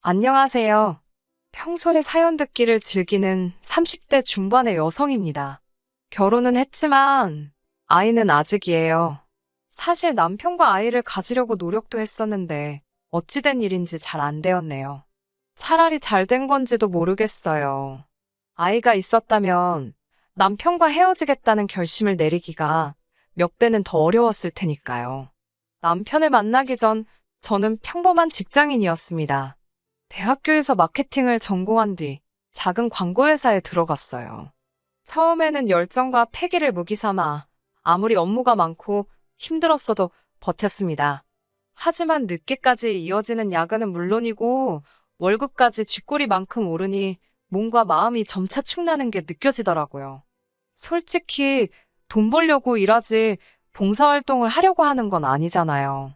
안녕하세요. 평소에 사연 듣기를 즐기는 30대 중반의 여성입니다. 결혼은 했지만 아이는 아직이에요. 사실 남편과 아이를 가지려고 노력도 했었는데 어찌된 일인지 잘 안 되었네요. 차라리 잘 된 건지도 모르겠어요. 아이가 있었다면 남편과 헤어지겠다는 결심을 내리기가 몇 배는 더 어려웠을 테니까요. 남편을 만나기 전 저는 평범한 직장인이었습니다. 대학교에서 마케팅을 전공한 뒤 작은 광고회사에 들어갔어요. 처음에는 열정과 패기를 무기 삼아 아무리 업무가 많고 힘들었어도 버텼습니다. 하지만 늦게까지 이어지는 야근은 물론이고 월급까지 쥐꼬리만큼 오르니 몸과 마음이 점차 축나는 게 느껴지더라고요. 솔직히 돈 벌려고 일하지 봉사활동을 하려고 하는 건 아니잖아요.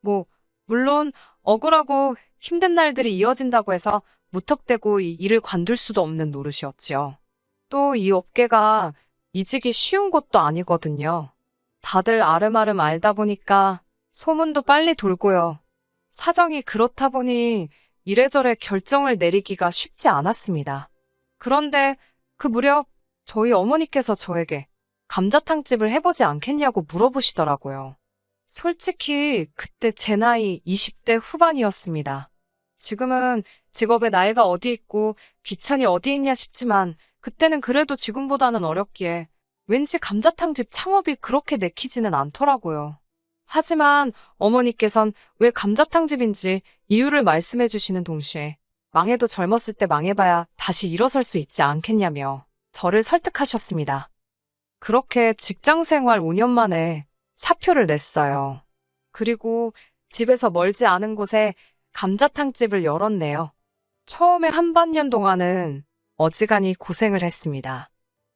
뭐, 물론 억울하고 힘든 날들이 이어진다고 해서 무턱대고 이 일을 관둘 수도 없는 노릇이었지요. 또 이 업계가 이직이 쉬운 것도 아니거든요. 다들 아름아름 알다 보니까 소문도 빨리 돌고요. 사정이 그렇다 보니 이래저래 결정을 내리기가 쉽지 않았습니다. 그런데 그 무렵 저희 어머니께서 저에게 감자탕집을 해보지 않겠냐고 물어보시더라고요. 솔직히 그때 제 나이 20대 후반이었습니다. 지금은 직업의 나이가 어디 있고 귀천이 어디 있냐 싶지만 그때는 그래도 지금보다는 어렵기에 왠지 감자탕집 창업이 그렇게 내키지는 않더라고요. 하지만 어머니께선 왜 감자탕집인지 이유를 말씀해 주시는 동시에 망해도 젊었을 때 망해봐야 다시 일어설 수 있지 않겠냐며 저를 설득하셨습니다. 그렇게 직장 생활 5년 만에 사표를 냈어요. 그리고 집에서 멀지 않은 곳에 감자탕집을 열었네요. 처음에 한 반년 동안은 어지간히 고생을 했습니다.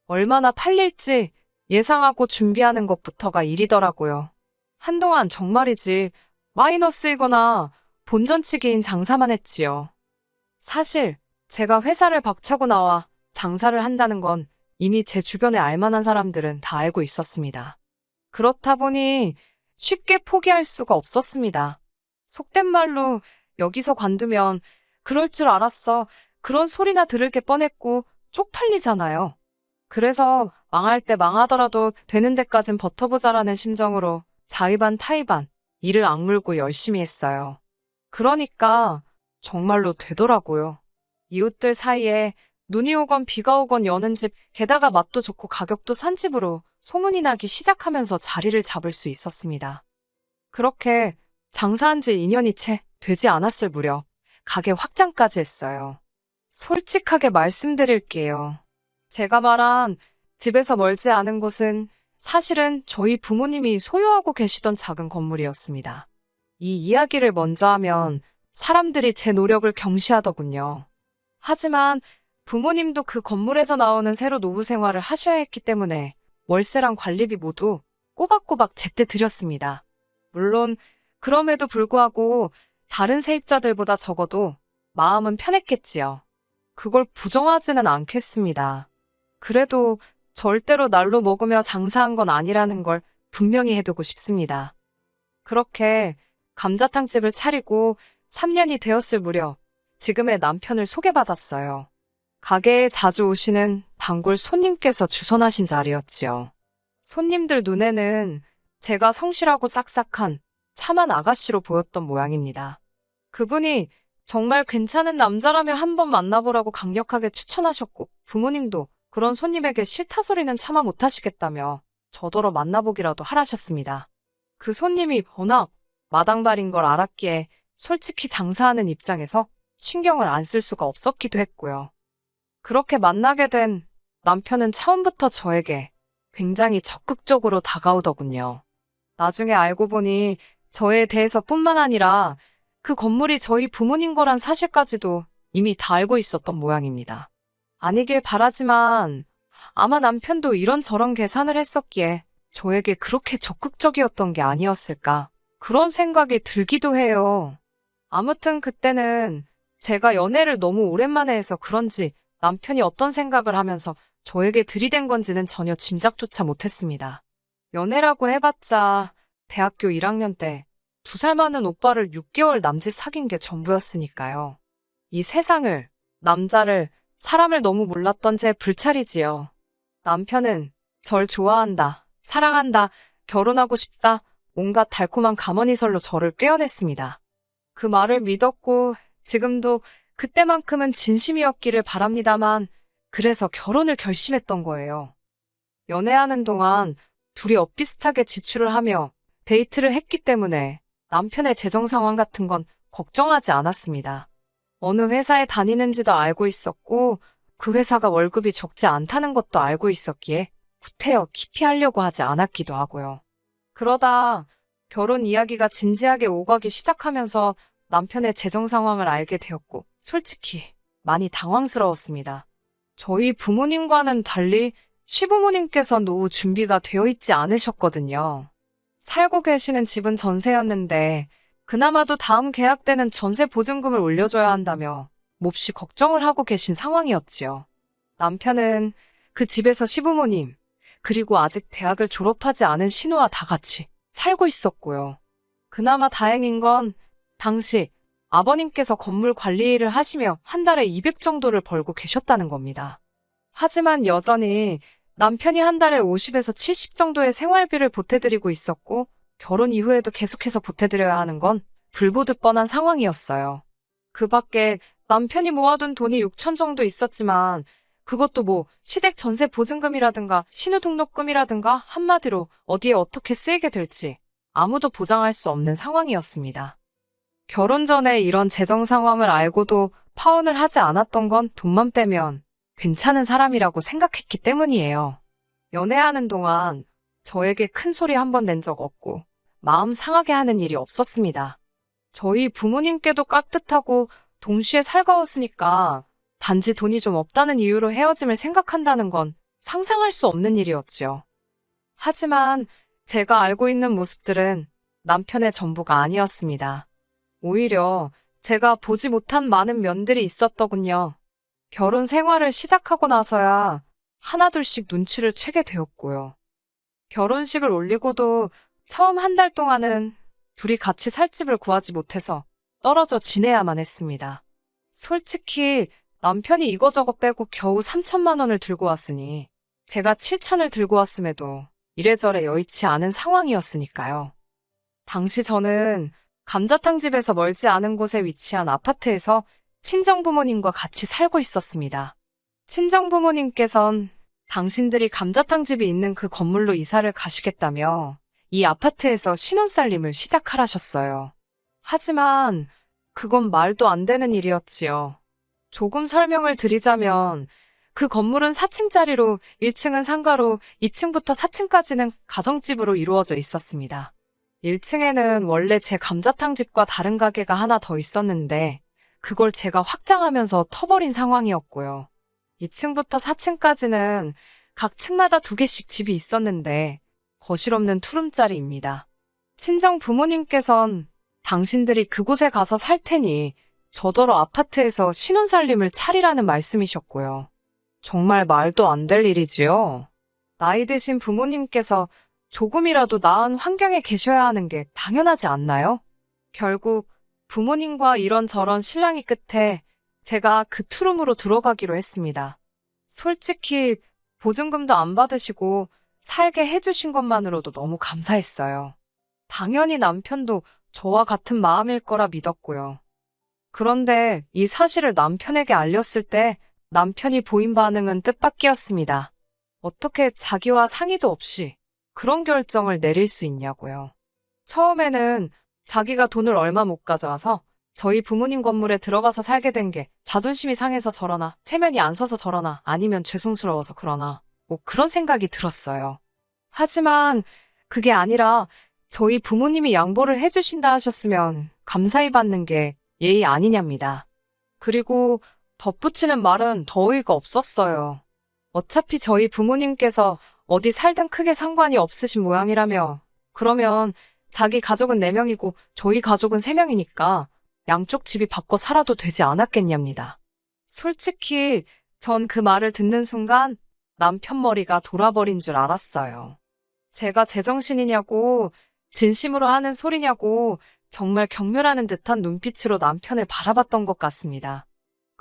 얼마나 팔릴지 예상하고 준비하는 것부터가 일이더라고요. 한동안 정말이지 마이너스이거나 본전치기인 장사만 했지요. 사실 제가 회사를 박차고 나와 장사를 한다는 건 이미 제 주변에 알만한 사람들은 다 알고 있었습니다. 그렇다 보니 쉽게 포기할 수가 없었습니다. 속된 말로 여기서 관두면 그럴 줄 알았어. 그런 소리나 들을 게 뻔했고 쪽팔리잖아요. 그래서 망할 때 망하더라도 되는 데까진 버텨보자라는 심정으로 자의반 타의반 이를 악물고 열심히 했어요. 그러니까 정말로 되더라고요. 이웃들 사이에 눈이 오건 비가 오건 여는 집, 게다가 맛도 좋고 가격도 싼 집으로 소문이 나기 시작하면서 자리를 잡을 수 있었습니다. 그렇게 장사한 지 2년이 채 되지 않았을 무렵 가게 확장까지 했어요. 솔직하게 말씀드릴게요. 제가 말한 집에서 멀지 않은 곳은 사실은 저희 부모님이 소유하고 계시던 작은 건물이었습니다. 이 이야기를 먼저 하면 사람들이 제 노력을 경시하더군요. 하지만 부모님도 그 건물에서 나오는 새로 노후 생활을 하셔야 했기 때문에 월세랑 관리비 모두 꼬박꼬박 제때 드렸습니다. 물론 그럼에도 불구하고 다른 세입자들보다 적어도 마음은 편했겠지요. 그걸 부정하지는 않겠습니다. 그래도 절대로 날로 먹으며 장사한 건 아니라는 걸 분명히 해두고 싶습니다. 그렇게 감자탕집을 차리고 3년이 되었을 무렵 지금의 남편을 소개받았어요. 가게에 자주 오시는 단골 손님께서 주선하신 자리였지요. 손님들 눈에는 제가 성실하고 싹싹한 참한 아가씨로 보였던 모양입니다. 그분이 정말 괜찮은 남자라며 한번 만나보라고 강력하게 추천하셨고 부모님도 그런 손님에게 싫다 소리는 차마 못하시겠다며 저더러 만나보기라도 하라셨습니다. 그 손님이 워낙 마당발인 걸 알았기에 솔직히 장사하는 입장에서 신경을 안 쓸 수가 없었기도 했고요. 그렇게 만나게 된 남편은 처음부터 저에게 굉장히 적극적으로 다가오더군요. 나중에 알고 보니 저에 대해서뿐만 아니라 그 건물이 저희 부모님 거란 사실까지도 이미 다 알고 있었던 모양입니다. 아니길 바라지만 아마 남편도 이런저런 계산을 했었기에 저에게 그렇게 적극적이었던 게 아니었을까 그런 생각이 들기도 해요. 아무튼 그때는 제가 연애를 너무 오랜만에 해서 그런지 남편이 어떤 생각을 하면서 저에게 들이댄 건지는 전혀 짐작조차 못했습니다. 연애라고 해봤자 대학교 1학년 때 2살 많은 오빠를 6개월 남짓 사귄 게 전부였으니까요. 이 세상을, 남자를, 사람을 너무 몰랐던 제 불찰이지요. 남편은 절 좋아한다, 사랑한다, 결혼하고 싶다, 온갖 달콤한 가머니설로 저를 꿰어냈습니다. 그 말을 믿었고 지금도 그때만큼은 진심이었기를 바랍니다만 그래서 결혼을 결심했던 거예요. 연애하는 동안 둘이 엇비슷하게 지출을 하며 데이트를 했기 때문에 남편의 재정 상황 같은 건 걱정하지 않았습니다. 어느 회사에 다니는지도 알고 있었고 그 회사가 월급이 적지 않다는 것도 알고 있었기에 구태여 깊이 하려고 하지 않았기도 하고요. 그러다 결혼 이야기가 진지하게 오가기 시작하면서 남편의 재정 상황을 알게 되었고 솔직히 많이 당황스러웠습니다. 저희 부모님과는 달리 시부모님께서 노후 준비가 되어 있지 않으셨거든요. 살고 계시는 집은 전세였는데 그나마도 다음 계약 때는 전세 보증금을 올려줘야 한다며 몹시 걱정을 하고 계신 상황이었지요. 남편은 그 집에서 시부모님, 그리고 아직 대학을 졸업하지 않은 신우와 다 같이 살고 있었고요. 그나마 다행인 건 당시 아버님께서 건물 관리 일을 하시며 한 달에 200 정도를 벌고 계셨다는 겁니다. 하지만 여전히 남편이 한 달에 50에서 70 정도의 생활비를 보태드리고 있었고 결혼 이후에도 계속해서 보태드려야 하는 건 불보듯 뻔한 상황이었어요. 그 밖에 남편이 모아둔 돈이 6천 정도 있었지만 그것도 뭐 시댁 전세 보증금이라든가 신우등록금이라든가 한마디로 어디에 어떻게 쓰이게 될지 아무도 보장할 수 없는 상황이었습니다. 결혼 전에 이런 재정 상황을 알고도 파혼을 하지 않았던 건 돈만 빼면 괜찮은 사람이라고 생각했기 때문이에요. 연애하는 동안 저에게 큰 소리 한 번 낸 적 없고 마음 상하게 하는 일이 없었습니다. 저희 부모님께도 깍듯하고 동시에 살가웠으니까 단지 돈이 좀 없다는 이유로 헤어짐을 생각한다는 건 상상할 수 없는 일이었지요. 하지만 제가 알고 있는 모습들은 남편의 전부가 아니었습니다. 오히려 제가 보지 못한 많은 면들이 있었더군요. 결혼 생활을 시작하고 나서야 하나둘씩 눈치를 채게 되었고요. 결혼식을 올리고도 처음 한 달 동안은 둘이 같이 살 집을 구하지 못해서 떨어져 지내야만 했습니다. 솔직히 남편이 이거저거 빼고 겨우 3천만 원을 들고 왔으니 제가 7천을 들고 왔음에도 이래저래 여의치 않은 상황이었으니까요. 당시 저는 감자탕 집에서 멀지 않은 곳에 위치한 아파트에서 친정부모님과 같이 살고 있었습니다. 친정부모님께선 당신들이 감자탕 집이 있는 그 건물로 이사를 가시겠다며 이 아파트에서 신혼살림을 시작하라셨어요. 하지만 그건 말도 안 되는 일이었지요. 조금 설명을 드리자면 그 건물은 4층짜리로 1층은 상가로 2층부터 4층까지는 가정집으로 이루어져 있었습니다. 1층에는 원래 제 감자탕 집과 다른 가게가 하나 더 있었는데 그걸 제가 확장하면서 터버린 상황이었고요. 2층부터 4층까지는 각 층마다 2개씩 집이 있었는데 거실 없는 투룸짜리입니다. 친정 부모님께선 당신들이 그곳에 가서 살 테니 저더러 아파트에서 신혼살림을 차리라는 말씀이셨고요. 정말 말도 안 될 일이지요. 나이 드신 부모님께서 조금이라도 나은 환경에 계셔야 하는 게 당연하지 않나요? 결국 부모님과 이런저런 실랑이 끝에 제가 그 투룸으로 들어가기로 했습니다. 솔직히 보증금도 안 받으시고 살게 해주신 것만으로도 너무 감사했어요. 당연히 남편도 저와 같은 마음일 거라 믿었고요. 그런데 이 사실을 남편에게 알렸을 때 남편이 보인 반응은 뜻밖이었습니다. 어떻게 자기와 상의도 없이 그런 결정을 내릴 수 있냐고요. 처음에는 자기가 돈을 얼마 못 가져와서 저희 부모님 건물에 들어가서 살게 된 게 자존심이 상해서 저러나 체면이 안 서서 저러나 아니면 죄송스러워서 그러나 뭐 그런 생각이 들었어요. 하지만 그게 아니라 저희 부모님이 양보를 해주신다 하셨으면 감사히 받는 게 예의 아니냐입니다. 그리고 덧붙이는 말은 더 어이가 없었어요. 어차피 저희 부모님께서 어디 살든 크게 상관이 없으신 모양이라며 그러면 자기 가족은 4명이고 저희 가족은 3명이니까 양쪽 집이 바꿔 살아도 되지 않았겠냐입니다. 솔직히 전 그 말을 듣는 순간 남편 머리가 돌아버린 줄 알았어요. 제가 제정신이냐고 진심으로 하는 소리냐고 정말 경멸하는 듯한 눈빛으로 남편을 바라봤던 것 같습니다.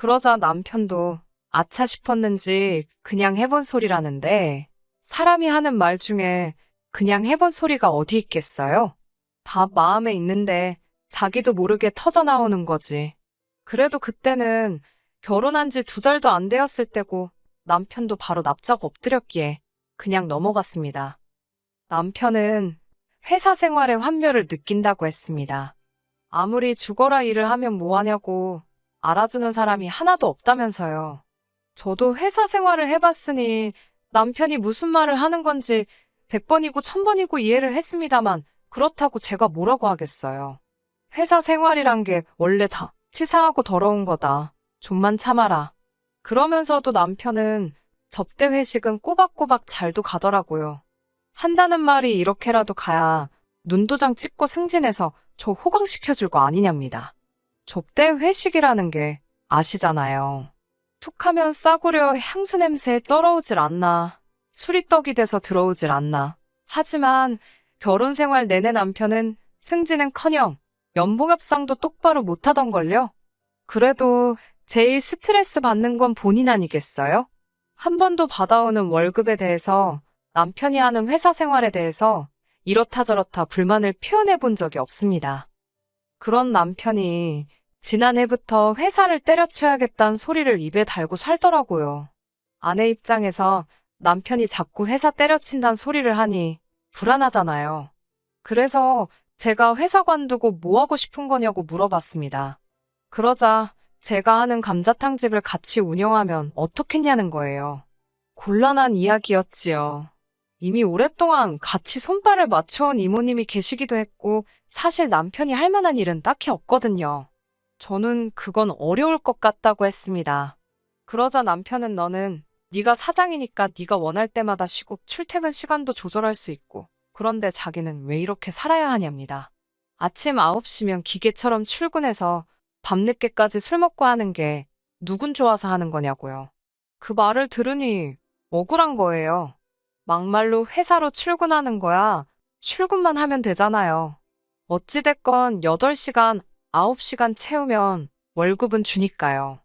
그러자 남편도 아차 싶었는지 그냥 해본 소리라는데 사람이 하는 말 중에 그냥 해본 소리가 어디 있겠어요? 다 마음에 있는데 자기도 모르게 터져나오는 거지. 그래도 그때는 결혼한 지 2달도 안 되었을 때고 남편도 바로 납작 엎드렸기에 그냥 넘어갔습니다. 남편은 회사 생활의 환멸을 느낀다고 했습니다. 아무리 죽어라 일을 하면 뭐하냐고 알아주는 사람이 하나도 없다면서요. 저도 회사 생활을 해봤으니 남편이 무슨 말을 하는 건지 100번이고 1000번이고 이해를 했습니다만 그렇다고 제가 뭐라고 하겠어요. 회사 생활이란 게 원래 다 치사하고 더러운 거다. 좀만 참아라. 그러면서도 남편은 접대 회식은 꼬박꼬박 잘도 가더라고요. 한다는 말이 이렇게라도 가야 눈도장 찍고 승진해서 저 호강시켜줄 거 아니냐입니다. 접대 회식이라는 게 아시잖아요. 툭하면 싸구려 향수 냄새에 쩔어오질 않나. 술이 떡이 돼서 들어오질 않나. 하지만 결혼 생활 내내 남편은 승진은커녕 연봉 협상도 똑바로 못하던걸요. 그래도 제일 스트레스 받는 건 본인 아니겠어요? 한 번도 받아오는 월급에 대해서 남편이 하는 회사 생활에 대해서 이렇다 저렇다 불만을 표현해 본 적이 없습니다. 그런 남편이 지난해부터 회사를 때려쳐야겠다는 소리를 입에 달고 살더라고요. 아내 입장에서 남편이 자꾸 회사 때려친다는 소리를 하니 불안하잖아요. 그래서 제가 회사 관두고 뭐 하고 싶은 거냐고 물어봤습니다. 그러자 제가 하는 감자탕집을 같이 운영하면 어떻겠냐는 거예요. 곤란한 이야기였지요. 이미 오랫동안 같이 손발을 맞춰온 이모님이 계시기도 했고 사실 남편이 할 만한 일은 딱히 없거든요. 저는 그건 어려울 것 같다고 했습니다. 그러자 남편은 너는 네가 사장이니까 네가 원할 때마다 쉬고 출퇴근 시간도 조절할 수 있고 그런데 자기는 왜 이렇게 살아야 하냐입니다. 아침 9시면 기계처럼 출근해서 밤늦게까지 술 먹고 하는 게 누군 좋아서 하는 거냐고요. 그 말을 들으니 억울한 거예요. 막말로 회사로 출근하는 거야. 출근만 하면 되잖아요. 어찌됐건 8시간, 9시간 채우면 월급은 주니까요.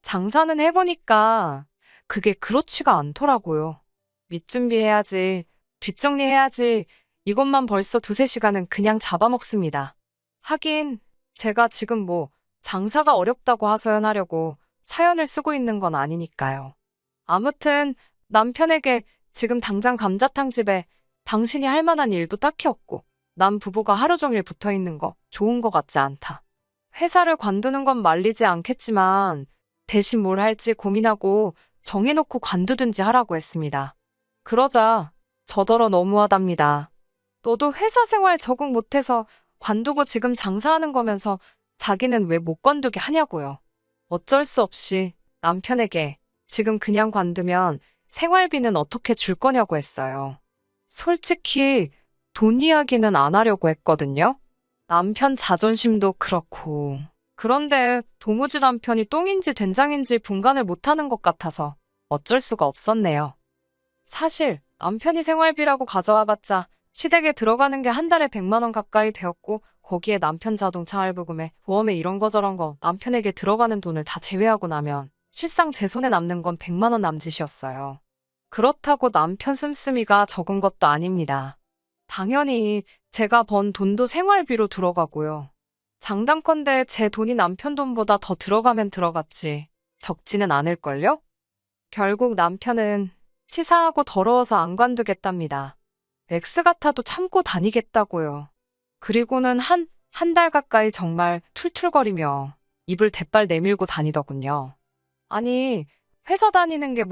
장사는 해보니까 그게 그렇지가 않더라고요. 밑준비해야지, 뒷정리해야지, 이것만 벌써 2~3시간은 그냥 잡아먹습니다. 하긴 제가 지금 장사가 어렵다고 하소연하려고 사연을 쓰고 있는 건 아니니까요. 아무튼 남편에게 지금 당장 감자탕집에 당신이 할 만한 일도 딱히 없고 남 부부가 하루 종일 붙어 있는 거 좋은 거 같지 않다. 회사를 관두는 건 말리지 않겠지만 대신 뭘 할지 고민하고 정해놓고 관두든지 하라고 했습니다. 그러자 저더러 너무하답니다. 너도 회사 생활 적응 못해서 관두고 지금 장사하는 거면서 자기는 왜 못 관두게 하냐고요. 어쩔 수 없이 남편에게 지금 그냥 관두면 생활비는 어떻게 줄 거냐고 했어요. 솔직히 돈 이야기는 안 하려고 했거든요. 남편 자존심도 그렇고. 그런데 도무지 남편이 똥인지 된장인지 분간을 못하는 것 같아서 어쩔 수가 없었네요. 사실 남편이 생활비라고 가져와봤자 시댁에 들어가는 게 한 달에 100만 원 가까이 되었고 거기에 남편 자동차 할부금에 보험에 이런 거 저런 거 남편에게 들어가는 돈을 다 제외하고 나면 실상 제 손에 남는 건 100만 원 남짓이었어요. 그렇다고 남편 씀씀이가 적은 것도 아닙니다. 당연히 제가 번 돈도 생활비로 들어가고요. 장담컨대 제 돈이 남편 돈보다 더 들어가면 들어갔지 적지는 않을걸요? 결국 남편은 치사하고 더러워서 안 관두겠답니다. X 같아도 참고 다니겠다고요. 그리고는 한 달 가까이 정말 툴툴거리며 입을 대빨 내밀고 다니더군요. 아니, 회사 다니는 게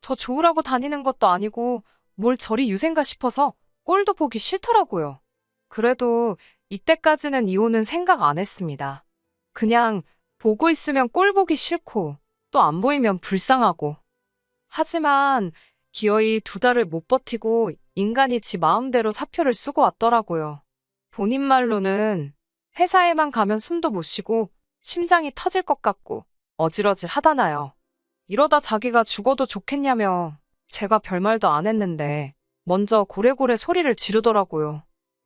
저 좋으라고 다니는 것도 아니고 뭘 저리 유생가 싶어서 꼴도 보기 싫더라고요. 그래도 이때까지는 이혼은 생각 안 했습니다. 그냥 보고 있으면 꼴 보기 싫고 또 안 보이면 불쌍하고. 하지만 기어이 2달을 못 버티고 인간이 지 마음대로 사표를 쓰고 왔더라고요. 본인 말로는 회사에만 가면 숨도 못 쉬고 심장이 터질 것 같고 어지러질 하다나요. 이러다 자기가 죽어도 좋겠냐며 제가 별말도 안 했는데 먼저 고래고래 소리를 지르더라고요.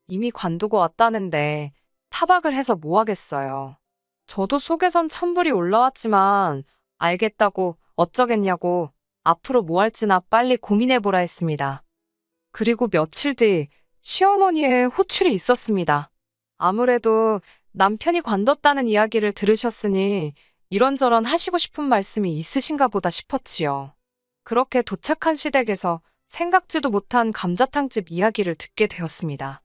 이미 관두고 왔다는데 타박을 해서 뭐 하겠어요. 저도 속에선 천불이 올라왔지만 알겠다고 어쩌겠냐고 앞으로 뭐 할지나 빨리 고민해보라 했습니다. 그리고 며칠 뒤 시어머니의 호출이 있었습니다. 아무래도 남편이 관뒀다는 이야기를 들으셨으니 이런저런 하시고 싶은 말씀이 있으신가 보다 싶었지요. 그렇게 도착한 시댁에서 생각지도 못한 감자탕집 이야기를 듣게 되었습니다.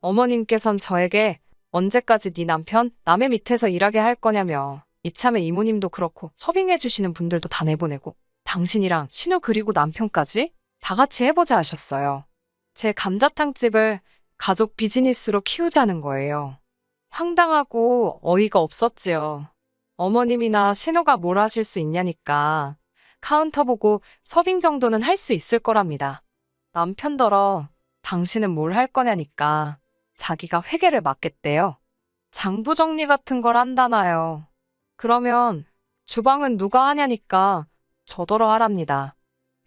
어머님께선 저에게 언제까지 네 남편 남의 밑에서 일하게 할 거냐며 이참에 이모님도 그렇고 서빙해 주시는 분들도 다 내보내고 당신이랑 신우 그리고 남편까지 다 같이 해보자 하셨어요. 제 감자탕집을 가족 비즈니스로 키우자는 거예요. 황당하고 어이가 없었지요. 어머님이나 신우가 뭘 하실 수 있냐니까 카운터 보고 서빙 정도는 할 수 있을 거랍니다. 남편더러 당신은 뭘 할 거냐니까 자기가 회계를 맡겠대요. 장부 정리 같은 걸 한다나요. 그러면 주방은 누가 하냐니까 저더러 하랍니다.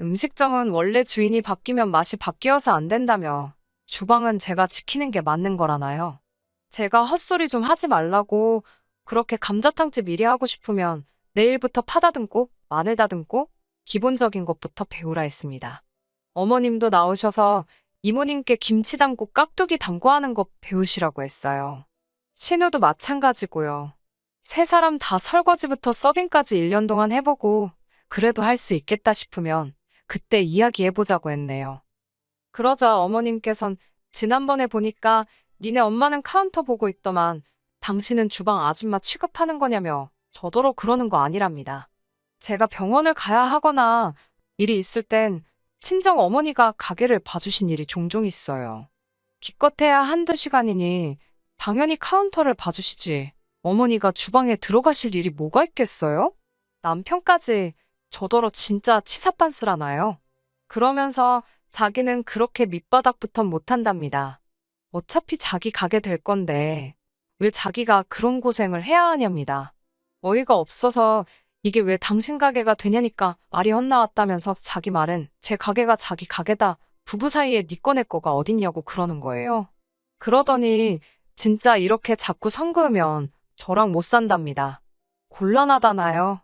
음식점은 원래 주인이 바뀌면 맛이 바뀌어서 안 된다며 주방은 제가 지키는 게 맞는 거라나요. 제가 헛소리 좀 하지 말라고 그렇게 감자탕집 일이 하고 싶으면 내일부터 파 다듬고 마늘 다듬고 기본적인 것부터 배우라 했습니다. 어머님도 나오셔서 이모님께 김치 담고 깍두기 담고 하는 거 배우시라고 했어요. 신우도 마찬가지고요. 세 사람 다 설거지부터 서빙까지 1년 동안 해보고 그래도 할 수 있겠다 싶으면 그때 이야기해보자고 했네요. 그러자 어머님께선 지난번에 보니까 니네 엄마는 카운터 보고 있더만 당신은 주방 아줌마 취급하는 거냐며 저더러 그러는 거 아니랍니다. 제가 병원을 가야 하거나 일이 있을 땐 친정 어머니가 가게를 봐주신 일이 종종 있어요. 기껏해야 한두 시간이니 당연히 카운터를 봐주시지. 어머니가 주방에 들어가실 일이 뭐가 있겠어요? 남편까지 저더러 진짜 치사빤스라나요? 그러면서 자기는 그렇게 밑바닥부터 못한답니다. 어차피 자기 가게 될 건데 왜 자기가 그런 고생을 해야 하냐입니다. 어이가 없어서 이게 왜 당신 가게가 되냐니까 말이 헛나왔다면서 자기 말은 제 가게가 자기 가게다. 부부 사이에 니 꺼내 거가 어딨냐고 그러는 거예요. 그러더니 진짜 이렇게 자꾸 선 그으면 저랑 못 산답니다. 곤란하다나요?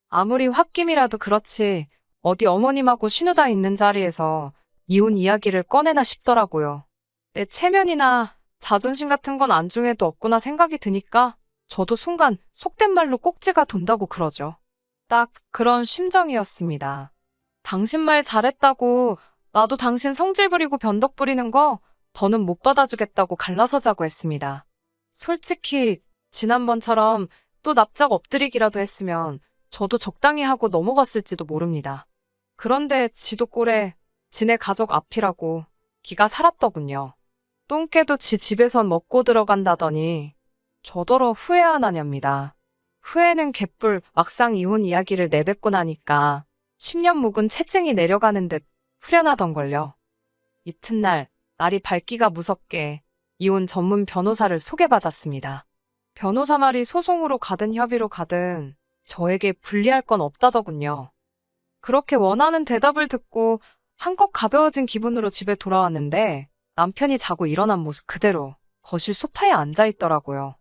아무리 홧김이라도 그렇지 어디 어머님하고 신우다 있는 자리에서 이혼 이야기를 꺼내나 싶더라고요. 내 체면이나 자존심 같은 건 안중에도 없구나 생각이 드니까 저도 순간 속된 말로 꼭지가 돈다고 그러죠. 딱 그런 심정이었습니다. 당신 말 잘했다고 나도 당신 성질 부리고 변덕 부리는 거 더는 못 받아주겠다고 갈라서자고 했습니다. 솔직히 지난번처럼 또 납작 엎드리기라도 했으면 저도 적당히 하고 넘어갔을지도 모릅니다. 그런데 지도 꼴에 지네 가족 앞이라고 기가 살았더군요. 똥개도 지 집에선 먹고 들어간다더니 저더러 후회 안 하냐입니다. 후회는 개뿔 막상 이혼 이야기를 내뱉고 나니까 10년 묵은 채증이 내려가는 듯 후련하던걸요. 이튿날 날이 밝기가 무섭게 이혼 전문 변호사를 소개받았습니다. 변호사 말이 소송으로 가든 협의로 가든 저에게 불리할 건 없다더군요. 그렇게 원하는 대답을 듣고 한껏 가벼워진 기분으로 집에 돌아왔는데 남편이 자고 일어난 모습 그대로 거실 소파에 앉아있더라고요.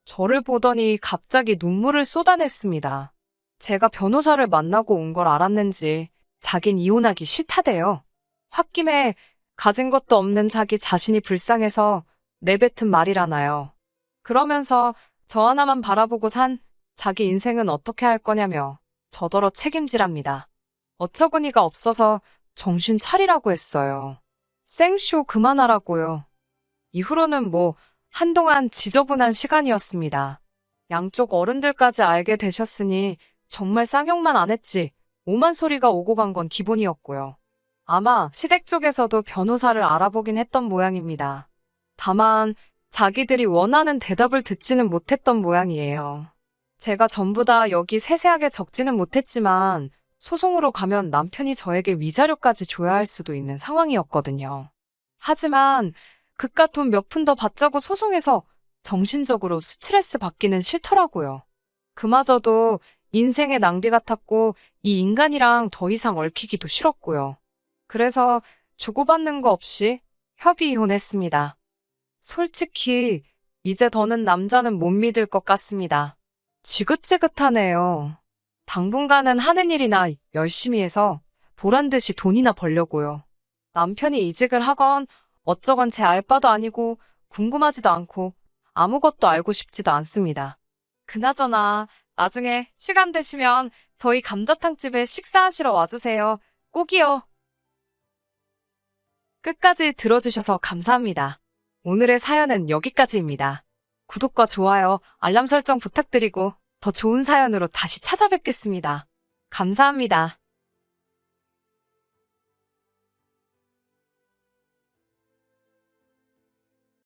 저를 보더니 갑자기 눈물을 쏟아냈습니다. 제가 변호사를 만나고 온 걸 알았는지 자긴 이혼하기 싫다대요. 홧김에 가진 것도 없는 자기 자신이 불쌍해서 내뱉은 말이라나요. 그러면서 저 하나만 바라보고 산 자기 인생은 어떻게 할 거냐며 저더러 책임지랍니다. 어처구니가 없어서 정신 차리라고 했어요. 생쇼 그만하라고요. 이후로는 뭐 한동안 지저분한 시간이었습니다. 양쪽 어른들까지 알게 되셨으니 정말 쌍욕만 안 했지 오만 소리가 오고 간 건 기본이었고요. 아마 시댁 쪽에서도 변호사를 알아보긴 했던 모양입니다. 다만 자기들이 원하는 대답을 듣지는 못했던 모양이에요. 제가 전부 다 여기 세세하게 적지는 못했지만 소송으로 가면 남편이 저에게 위자료까지 줘야 할 수도 있는 상황이었거든요. 하지만 그깟 돈 몇 푼 더 받자고 소송해서 정신적으로 스트레스 받기는 싫더라고요. 그마저도 인생의 낭비 같았고 이 인간이랑 더 이상 얽히기도 싫었고요. 그래서 주고받는 거 없이 협의 이혼했습니다. 솔직히 이제 더는 남자는 못 믿을 것 같습니다. 지긋지긋하네요. 당분간은 하는 일이나 열심히 해서 보란 듯이 돈이나 벌려고요. 남편이 이직을 하건 어쩌건 제 알바도 아니고 궁금하지도 않고 아무것도 알고 싶지도 않습니다. 그나저나 나중에 시간 되시면 저희 감자탕집에 식사하시러 와주세요. 꼭이요. 끝까지 들어주셔서 감사합니다. 오늘의 사연은 여기까지입니다. 구독과 좋아요, 알람 설정 부탁드리고 더 좋은 사연으로 다시 찾아뵙겠습니다. 감사합니다.